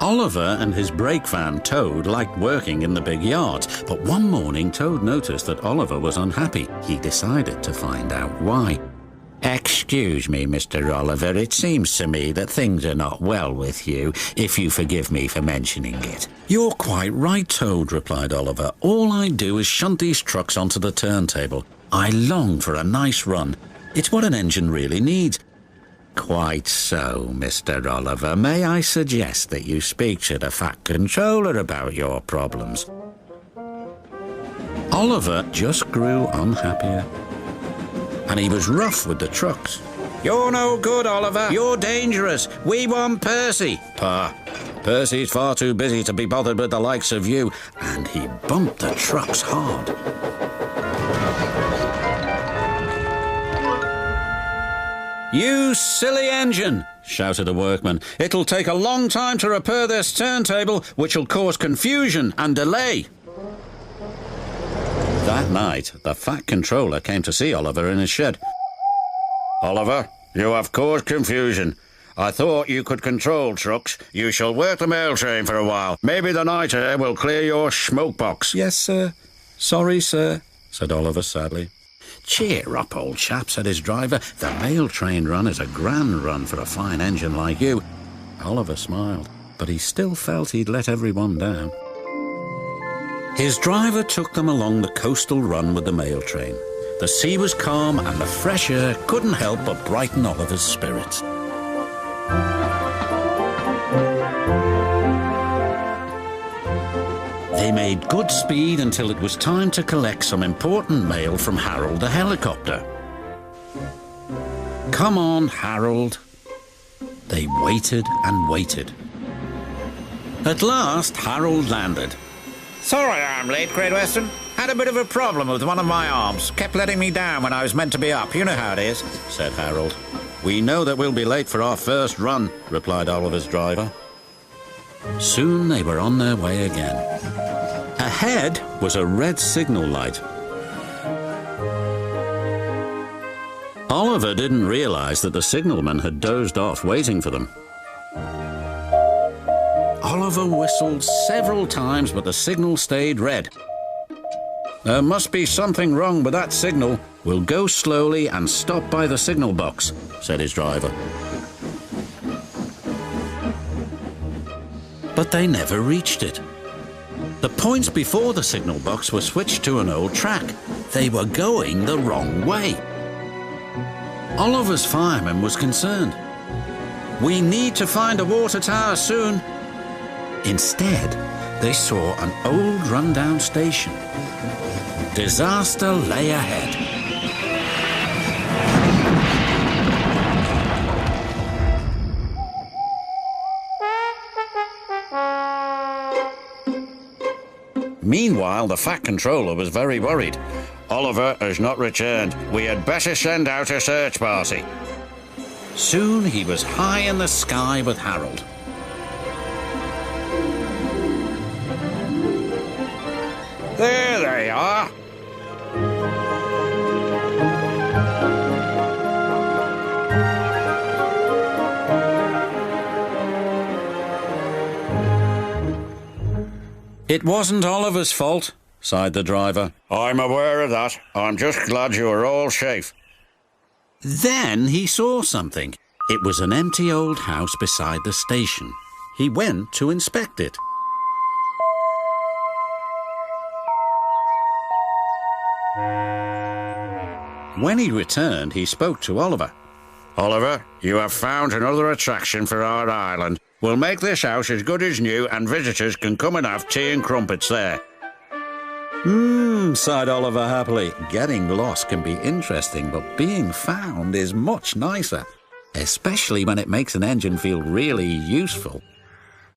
Oliver and his brake van, Toad, liked working in the big yard, but one morning Toad noticed that Oliver was unhappy. He decided to find out why. "Excuse me, Mr. Oliver, it seems to me that things are not well with you, if you forgive me for mentioning it." "You're quite right, Toad," replied Oliver. "All I do is shunt these trucks onto the turntable. I long for a nice run. It's what an engine really needs." "Quite so, Mr. Oliver. May I suggest that you speak to the Fat Controller about your problems?" Oliver just grew unhappier, and he was rough with the trucks. "You're no good, Oliver. You're dangerous. We want Percy." "Pah, Percy's far too busy to be bothered with the likes of you." And he bumped the trucks hard. "You silly engine," shouted a workman. "It'll take a long time to repair this turntable, which'll cause confusion and delay." That night, the Fat Controller came to see Oliver in his shed. "Oliver, you have caused confusion. I thought you could control trucks. You shall work the mail train for a while. Maybe the night air will clear your smoke box." "Yes, sir. Sorry, sir," said Oliver sadly. "Cheer up, old chap," said his driver. "The mail train run is a grand run for a fine engine like you." Oliver smiled, but he still felt he'd let everyone down. His driver took them along the coastal run with the mail train. The sea was calm and the fresh air couldn't help but brighten Oliver's spirits. They made good speed until it was time to collect some important mail from Harold the helicopter. "Come on, Harold." They waited and waited. At last, Harold landed. "Sorry I'm late, Great Western. Had a bit of a problem with one of my arms. Kept letting me down when I was meant to be up. You know how it is," said Harold. "We know that we'll be late for our first run," replied Oliver's driver. Soon they were on their way again. Ahead was a red signal light. Oliver didn't realize that the signalman had dozed off waiting for them. Oliver whistled several times, but the signal stayed red. "There must be something wrong with that signal. We'll go slowly and stop by the signal box," said his driver. But they never reached it. The points before the signal box were switched to an old track. They were going the wrong way. Oliver's fireman was concerned. "We need to find a water tower soon." Instead, they saw an old rundown station. Disaster lay ahead. Meanwhile, the Fat Controller was very worried. "Oliver has not returned. We had better send out a search party." Soon he was high in the sky with Harold. "There they are." "It wasn't Oliver's fault," sighed the driver. "I'm aware of that. I'm just glad you are all safe." Then he saw something. It was an empty old house beside the station. He went to inspect it. When he returned, he spoke to Oliver. "Oliver, you have found another attraction for our island. We'll make this house as good as new, and visitors can come and have tea and crumpets there." Sighed Oliver happily. Getting lost can be interesting, but being found is much nicer, especially when it makes an engine feel really useful.